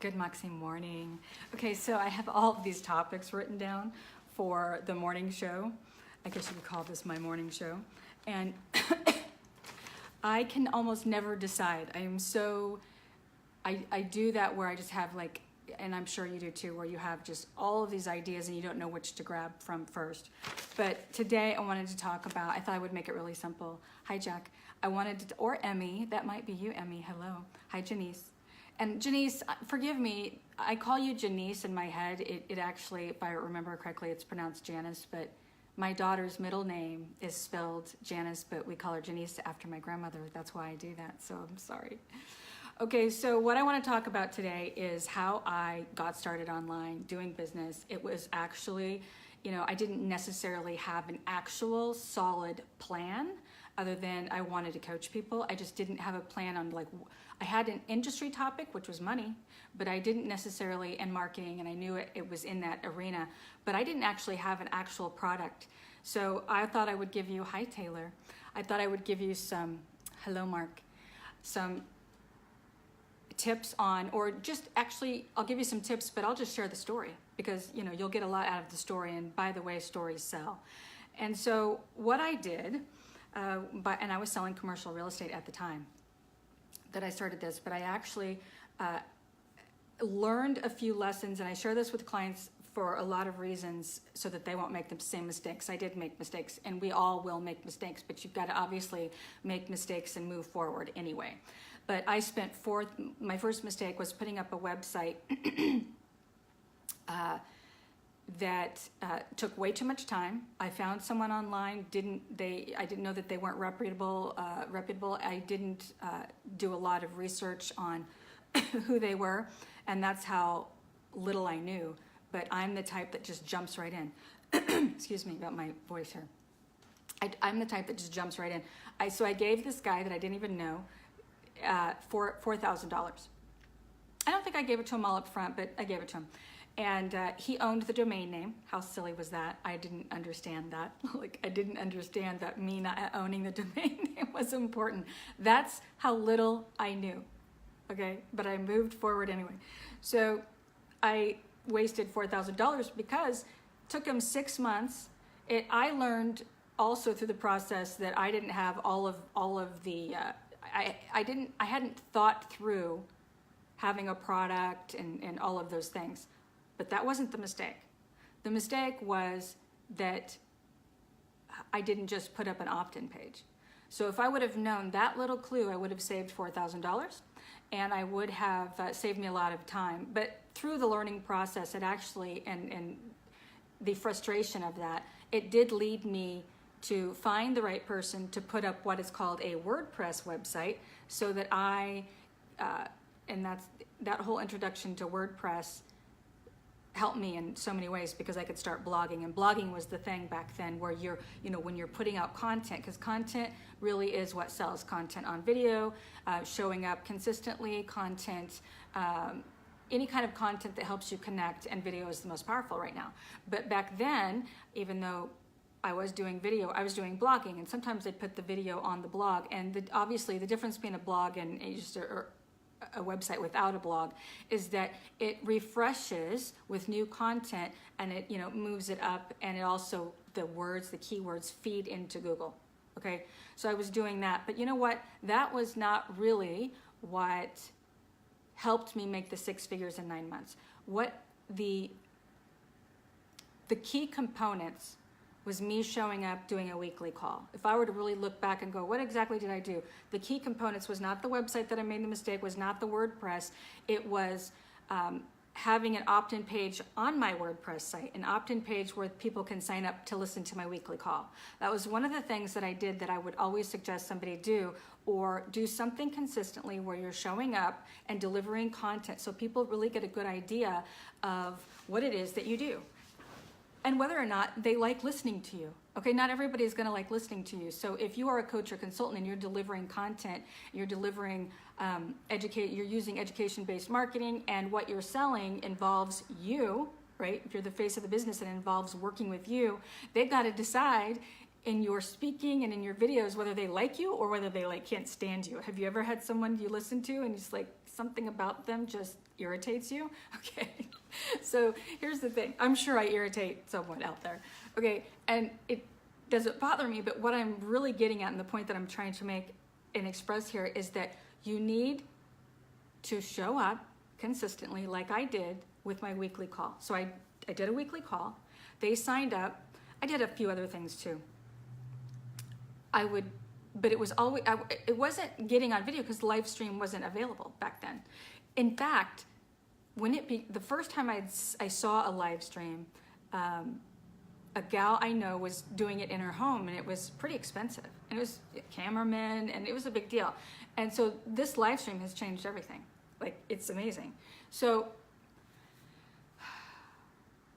Good Moxie morning. Okay, so I have all of these topics written down for the morning show. I guess you could call this my morning show. And I can almost never decide. I do that where I just have like, and I'm sure you do too, where you have just all of these ideas and you don't know which to grab from first. But today I wanted to talk about, I thought I would make it really simple. Hi, Jack. I wanted to, or Emmy, that might be you, Emmy, hello. Hi, Janice. And Janice, forgive me, I call you Janice in my head. It actually, if I remember correctly, it's pronounced Janice, but my daughter's middle name is spelled Janice, but we call her Janice after my grandmother. That's why I do that, so I'm sorry. Okay, so what I want to talk about today is how I got started online doing business. It was actually, I didn't necessarily have an actual solid plan other than I wanted to coach people. I just didn't have a plan on I had an industry topic, which was money, but I didn't necessarily, and marketing, and I knew it was in that arena, but I didn't actually have an actual product. So I thought I would give you, hi Taylor, I thought I would give you some, hello Mark, some tips on, or just actually, I'll give you some tips, but I'll just share the story because you'll get a lot out of the story, and by the way, stories sell. And so what I did, and I was selling commercial real estate at the time that I started this, but I actually learned a few lessons, and I share this with clients for a lot of reasons so that they won't make the same mistakes. I did make mistakes, and we all will make mistakes, but you've got to obviously make mistakes and move forward anyway. But I spent my first mistake was putting up a website that took way too much time. I found someone online, I didn't know that they weren't reputable. I didn't do a lot of research on who they were, and that's how little I knew. But I'm the type that just jumps right in. Excuse me about my voice here. I'm the type that just jumps right in. So I gave this guy that I didn't even know $4,000. I don't think I gave it to him all up front, but I gave it to him. And he owned the domain name. How silly was that? I didn't understand that. I didn't understand that me not owning the domain name was important. That's how little I knew, okay? But I moved forward anyway. So I wasted $4,000 because it took him 6 months. I learned also through the process that I didn't have all of the, I hadn't thought through having a product and all of those things. But that wasn't the mistake. The mistake was that I didn't just put up an opt-in page. So if I would have known that little clue, I would have saved $4,000, and I would have saved me a lot of time. But through the learning process, it actually, and the frustration of that, it did lead me to find the right person to put up what is called a WordPress website, so that and that whole introduction to WordPress helped me in so many ways because I could start blogging, and blogging was the thing back then where when you're putting out content, because content really is what sells. Content on video, showing up consistently, content, any kind of content that helps you connect, and video is the most powerful right now. But back then, even though I was doing video, I was doing blogging, and sometimes I'd put the video on the blog, and obviously the difference between a blog and just a website without a blog is that it refreshes with new content, and it moves it up, and it also, the keywords feed into Google. Okay, so I was doing that, but you know what, that was not really what helped me make the 6 figures in 9 months. What the key components was me showing up, doing a weekly call. If I were to really look back and go, what exactly did I do? The key components was not the website that I made the mistake, was not the WordPress. It was having an opt-in page on my WordPress site, an opt-in page where people can sign up to listen to my weekly call. That was one of the things that I did that I would always suggest somebody do, or do something consistently where you're showing up and delivering content so people really get a good idea of what it is that you do, and whether or not they like listening to you. Okay, not everybody is going to like listening to you. So if you are a coach or consultant and you're delivering content, you're delivering you're using education-based marketing, and what you're selling involves you, right? If you're the face of the business and involves working with you, they've got to decide in your speaking and in your videos whether they like you or whether they can't stand you. Have you ever had someone you listen to and just something about them just irritates you. Okay, so here's the thing. I'm sure I irritate someone out there. Okay, and it doesn't bother me, but what I'm really getting at, and the point that I'm trying to make and express here, is that you need to show up consistently, like I did with my weekly call. So I did a weekly call. They signed up. I did a few other things too. But it was always, it wasn't getting on video because the live stream wasn't available back then. In fact, the first time I saw a live stream, a gal I know was doing it in her home, and it was pretty expensive. And it was a cameraman, and it was a big deal. And so this live stream has changed everything. Like, it's amazing. So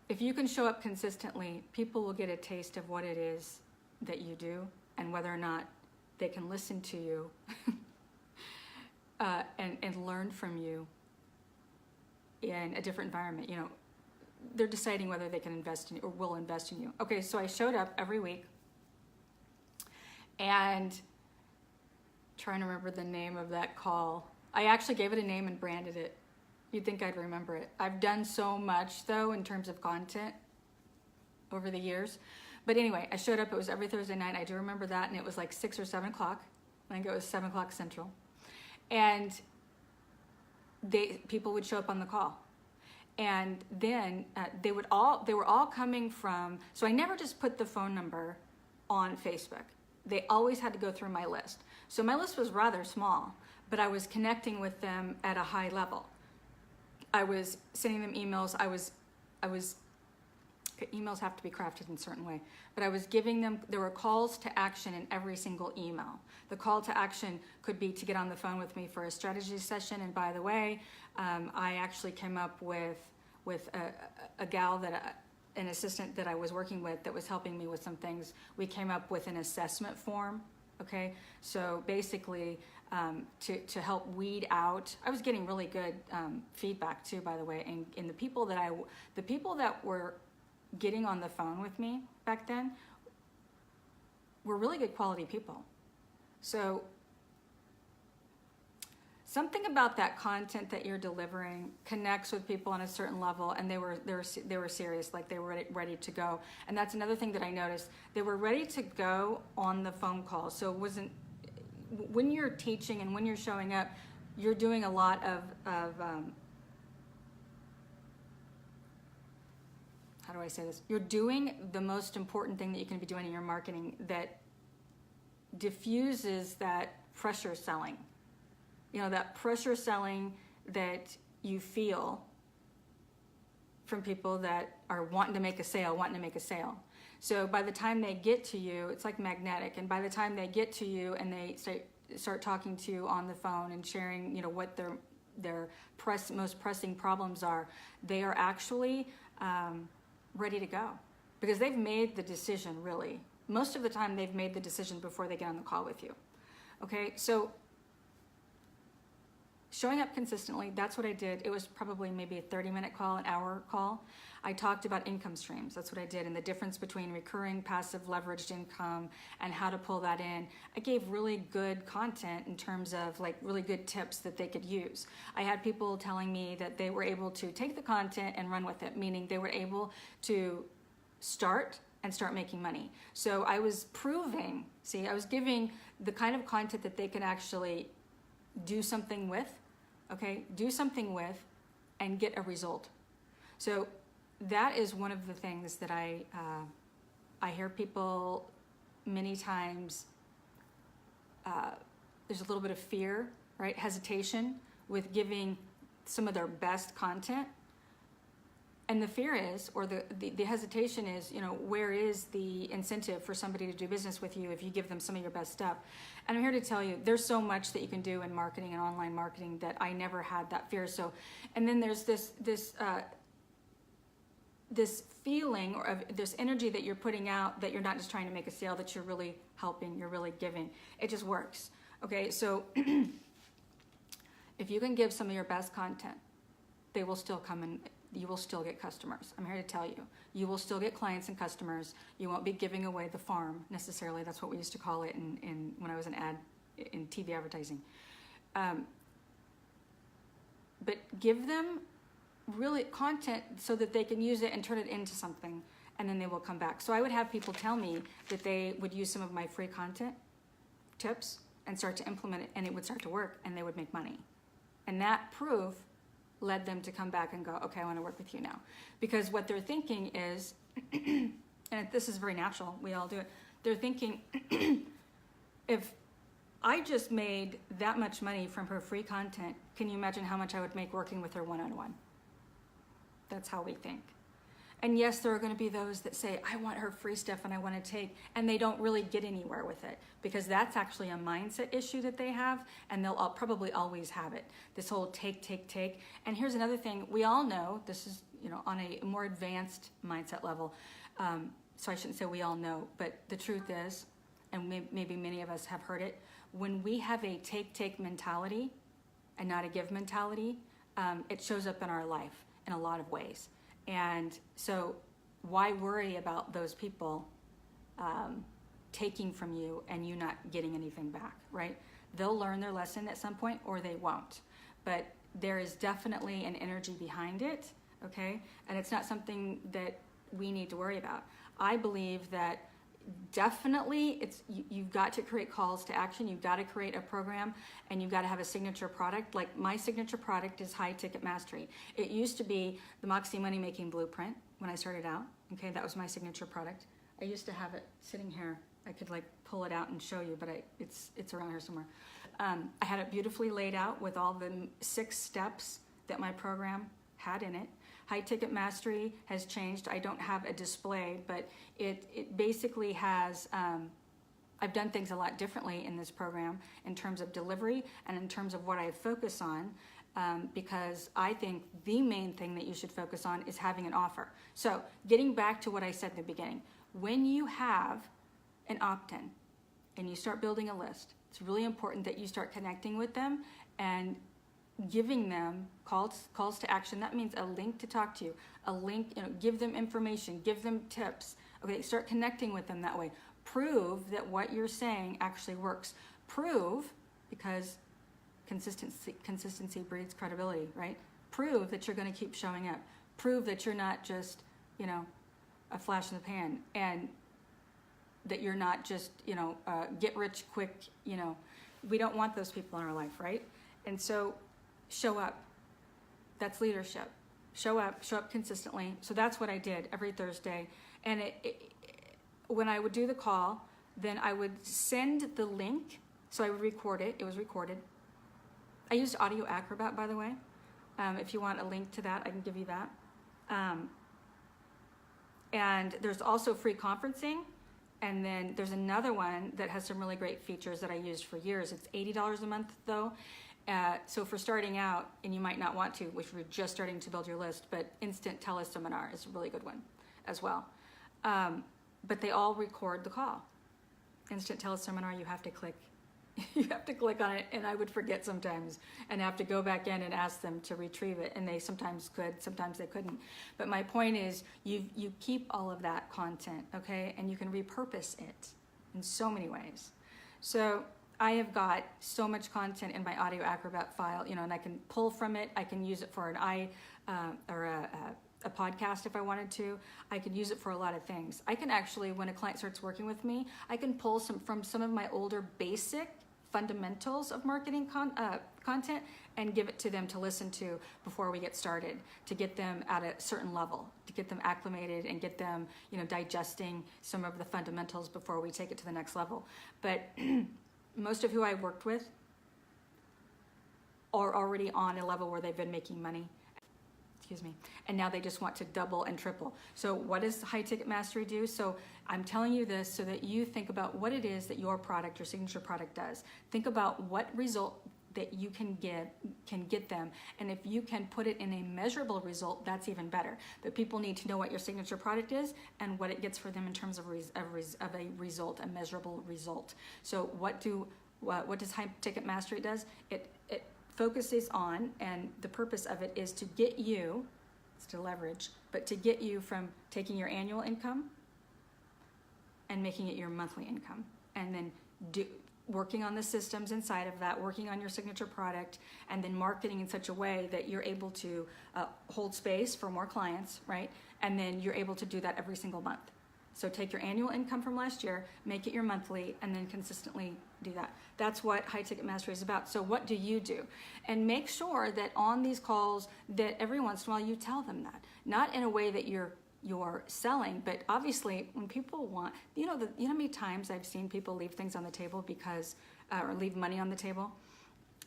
if you can show up consistently, people will get a taste of what it is that you do and whether or not they can listen to you and learn from you in a different environment. You know, they're deciding whether they can invest in you or will invest in you. Okay, so I showed up every week, and trying to remember the name of that call. I actually gave it a name and branded it. You'd think I'd remember it. I've done so much, though, in terms of content over the years. But anyway, I showed up. It was every Thursday night. I do remember that, and it was like 6 or 7 o'clock. I think it was 7 o'clock Central. And people would show up on the call. And then they were all coming from, so I never just put the phone number on Facebook. They always had to go through my list. So my list was rather small, but I was connecting with them at a high level. I was sending them emails. Emails have to be crafted in a certain way, but I was giving them, there were calls to action in every single email. The call to action could be to get on the phone with me for a strategy session. And by the way, I actually came up with a gal an assistant that I was working with that was helping me with some things. We came up with an assessment form. Okay, so basically to help weed out, I was getting really good feedback too, by the way, and the people that were getting on the phone with me back then were really good quality people. So something about that content that you're delivering connects with people on a certain level, and they were serious, like they were ready to go. And that's another thing that I noticed. They were ready to go on the phone call. So it wasn't, when you're teaching and when you're showing up, you're doing a lot of how do I say this? You're doing the most important thing that you can be doing in your marketing that diffuses that pressure selling. You know, that pressure selling that you feel from people that are wanting to make a sale. So by the time they get to you, it's like magnetic. And by the time they get to you and they start talking to you on the phone and sharing, you know, what their most pressing problems are, they are actually ready to go because they've made the decision. Really, most of the time they've made the decision before they get on the call with you. Okay, so showing up consistently, that's what I did. It was probably maybe a 30-minute call, an hour call. I talked about income streams. That's what I did, and the difference between recurring, passive, leveraged income and how to pull that in. I gave really good content in terms of like really good tips that they could use. I had people telling me that they were able to take the content and run with it, meaning they were able to start making money. So I was proving, I was giving the kind of content that they can actually do something with, and get a result. So that is one of the things that I hear people many times, there's a little bit of fear, right? Hesitation with giving some of their best content. And the fear is, or the hesitation is, you know, where is the incentive for somebody to do business with you if you give them some of your best stuff? And I'm here to tell you, there's so much that you can do in marketing and online marketing that I never had that fear. So, and then there's this feeling or of this energy that you're putting out, that you're not just trying to make a sale, that you're really helping, you're really giving. It just works. Okay, so if you can give some of your best content, they will still come and you will still get customers. I'm here to tell you, you will still get clients and customers. You won't be giving away the farm necessarily. That's what we used to call it in when I was in TV advertising. but give them really content so that they can use it and turn it into something, and then they will come back. So I would have people tell me that they would use some of my free content tips and start to implement it, and it would start to work, and they would make money. And that proof led them to come back and go, okay, I want to work with you now. Because what they're thinking is, and this is very natural, we all do it, they're thinking, if I just made that much money from her free content, can you imagine how much I would make working with her one-on-one? That's how we think. And yes, there are going to be those that say, I want her free stuff and I want to take, and they don't really get anywhere with it, because that's actually a mindset issue that they have, and they'll probably always have it. This whole take, take, take. And here's another thing. We all know, this is, on a more advanced mindset level, so I shouldn't say we all know, but the truth is, and maybe many of us have heard it, when we have a take, take mentality and not a give mentality, it shows up in our life in a lot of ways. And so why worry about those people taking from you and you not getting anything back, right? They'll learn their lesson at some point, or they won't. But there is definitely an energy behind it, okay? And it's not something that we need to worry about. I believe that definitely you've got to create calls to action. You've got to create a program, and you've got to have a signature product. Like my signature product is High Ticket Mastery. It used to be the Moxie Money Making Blueprint when I started out. Okay, that was my signature product. I used to have it sitting here. I could like pull it out and show you, but it's around here somewhere. I had it beautifully laid out with all the 6 steps that my program had in it. High Ticket Mastery has changed. I don't have a display, but it basically has, I've done things a lot differently in this program in terms of delivery and in terms of what I focus on, because I think the main thing that you should focus on is having an offer. So getting back to what I said in the beginning, when you have an opt-in and you start building a list, it's really important that you start connecting with them and giving them calls to action. That means a link to talk to you, a link, give them information, give them tips. Okay, start connecting with them that way. Prove that what you're saying actually works. Prove, because consistency breeds credibility, right? Prove that you're going to keep showing up. Prove that you're not just, a flash in the pan, and that you're not just, get rich quick, We don't want those people in our life, right? And so show up. That's leadership. Show up consistently. So that's what I did every Thursday. And when I would do the call, then I would send the link. So I would record it. It was recorded. I used Audio Acrobat, by the way. If you want a link to that, I can give you that. And there's also free conferencing. And then there's another one that has some really great features that I used for years. It's $80 a month, though. So for starting out, and you might not want to, which we're just starting to build your list, but Instant Teleseminar is a really good one as well. But they all record the call. Instant Teleseminar, you have to click on it, and I would forget sometimes and have to go back in and ask them to retrieve it, and they sometimes could, sometimes they couldn't. But my point is, you keep all of that content, okay, and you can repurpose it in so many ways. So I have got so much content in my Audio Acrobat file, and I can pull from it. I can use it for a podcast if I wanted to. I can use it for a lot of things. I can actually, when a client starts working with me, I can pull from some of my older basic fundamentals of marketing content and give it to them to listen to before we get started, to get them at a certain level, to get them acclimated and get them, digesting some of the fundamentals before we take it to the next level. But most of who I worked with are already on a level where they've been making money, and now they just want to double and triple. So what does High Ticket Mastery do? So I'm telling you this so that you think about what it is that your product, your signature product does. Think about what result that you can get them, and if you can put it in a measurable result, that's even better. But people need to know what your signature product is and what it gets for them in terms of a result, a measurable result. So what does High Ticket Mastery does? It focuses on, and the purpose of it is to get you, it's to leverage, but to get you from taking your annual income and making it your monthly income, and then working on the systems inside of that, working on your signature product, and then marketing in such a way that you're able to hold space for more clients, right? And then you're able to do that every single month. So take your annual income from last year, make it your monthly, and then consistently do that. That's what High Ticket Mastery is about. So what do you do? And make sure that on these calls that every once in a while you tell them that. Not in a way that you're selling, but obviously when people want, you know how many times I've seen people leave things on the table because, or leave money on the table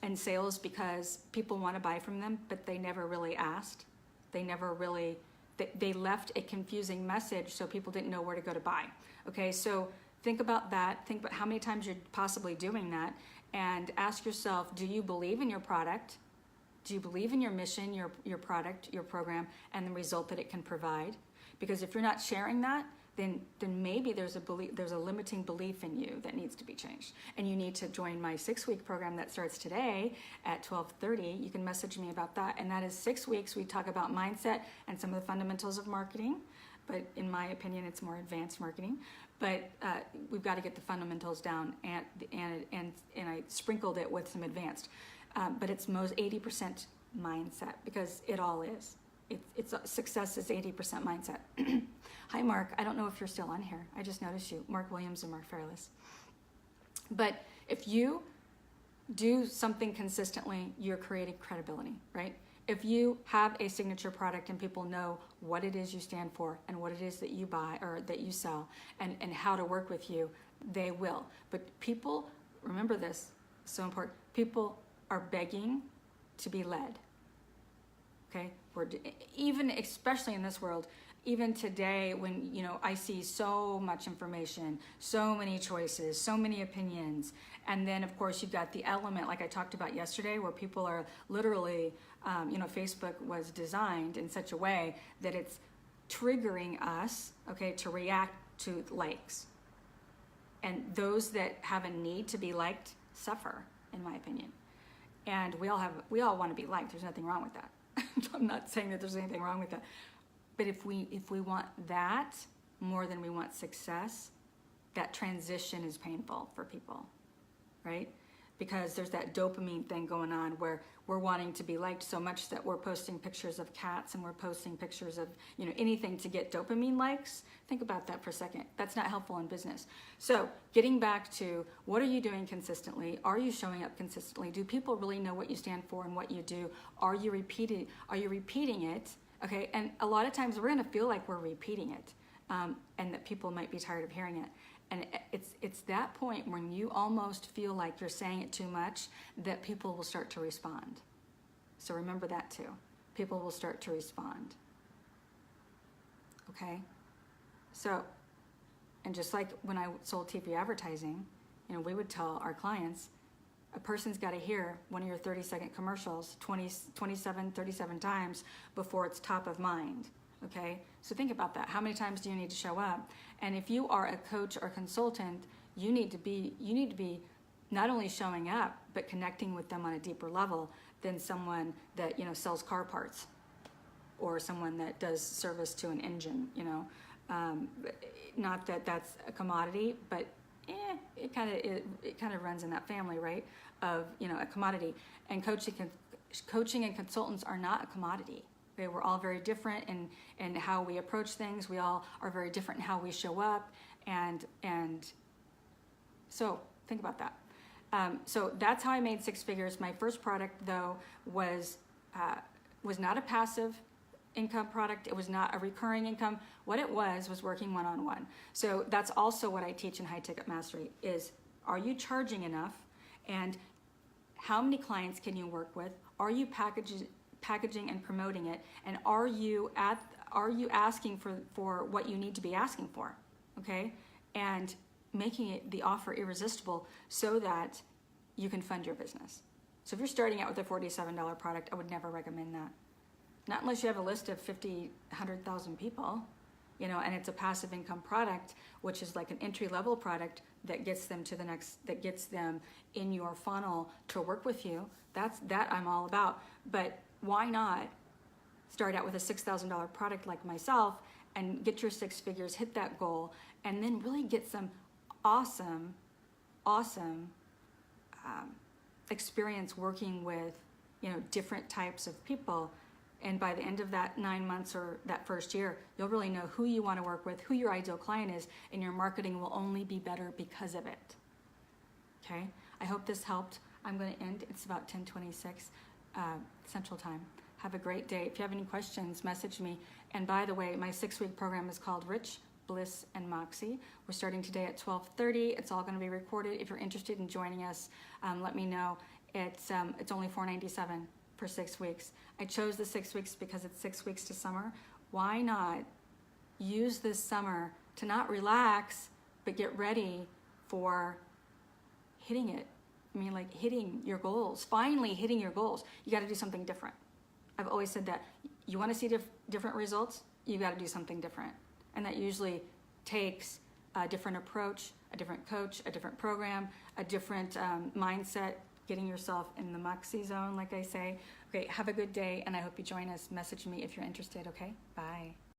and sales because people want to buy from them, but they never really asked. They never really, they left a confusing message so people didn't know where to go to buy. Okay, so think about that. Think about how many times you're possibly doing that, and ask yourself, do you believe in your product? Do you believe in your mission, your product, your program, and the result that it can provide? Because if you're not sharing that, then maybe there's a limiting belief in you that needs to be changed. And you need to join my 6-week program that starts today at 12:30. You can message me about that. And that is 6 weeks. We talk about mindset and some of the fundamentals of marketing. But in my opinion, it's more advanced marketing. But we've got to get the fundamentals down, and I sprinkled it with some advanced. But it's most 80% mindset, because it all is. It's success is 80% mindset. Hi, Mark. I don't know if you're still on here. I just noticed you. Mark Williams and Mark Fairless. But if you do something consistently, you're creating credibility, right? If you have a signature product and people know what it is you stand for and what it is that you buy or that you sell and how to work with you, they will. But people, remember this, so important, people are begging to be led. Okay, even especially in this world, even today when I see so much information, so many choices, so many opinions, and then of course you've got the element like I talked about yesterday, where people are literally, Facebook was designed in such a way that it's triggering us, okay, to react to likes, and those that have a need to be liked suffer, in my opinion. And we all want to be liked. There's nothing wrong with that. I'm not saying that there's anything wrong with that. But if we want that more than we want success, that transition is painful for people, right? Because there's that dopamine thing going on where we're wanting to be liked so much that we're posting pictures of cats and we're posting pictures of, anything to get dopamine likes. Think about that for a second. That's not helpful in business. So getting back to, what are you doing consistently? Are you showing up consistently? Do people really know what you stand for and what you do? Are you repeating it? Okay, and a lot of times we're going to feel like we're repeating it, and that people might be tired of hearing it. And it's that point when you almost feel like you're saying it too much that people will start to respond. So remember that too. People will start to respond. Okay? So, and just like when I sold TV advertising, we would tell our clients, a person's got to hear one of your 30-second commercials 37 times before it's top of mind. Okay, so think about that. How many times do you need to show up? And if you are a coach or consultant, you need to be not only showing up, but connecting with them on a deeper level than someone that sells car parts, or someone that does service to an engine. Not that that's a commodity, but it kind of runs in that family, right? Of a commodity. And coaching and consultants are not a commodity. Okay, we're all very different in how we approach things. We all are very different in how we show up, and so think about that. So that's how I made 6 figures. My first product, though, was not a passive income product. It was not a recurring income. What it was working one-on-one. So that's also what I teach in High Ticket Mastery is, are you charging enough? And how many clients can you work with? Are you packaging and promoting it? And are you asking for what you need to be asking for? Okay? And making it the offer irresistible so that you can fund your business. So if you're starting out with a $47 product, I would never recommend that. Not unless you have a list of 50, 100,000 people, and it's a passive income product, which is like an entry-level product that gets them to that gets them in your funnel to work with you. That I'm all about. But why not start out with a $6,000 product like myself and get your 6 figures, hit that goal, and then really get some awesome experience working with, different types of people. And by the end of that 9 months or that first year, you'll really know who you want to work with, who your ideal client is, and your marketing will only be better because of it. Okay? I hope this helped. I'm going to end. It's about 10:26 Central Time. Have a great day. If you have any questions, message me. And by the way, my 6-week program is called Rich, Bliss, and Moxie. We're starting today at 12:30. It's all going to be recorded. If you're interested in joining us, let me know. It's only $497 for 6 weeks. I chose the 6 weeks because it's 6 weeks to summer. Why not use this summer to not relax, but get ready for hitting it? I mean, like hitting your goals, finally hitting your goals. You got to do something different. I've always said that. You want to see different results, you got to do something different. And that usually takes a different approach, a different coach, a different program, a different mindset, getting yourself in the Moxie zone, like I say. Okay, have a good day, and I hope you join us. Message me if you're interested, okay? Bye.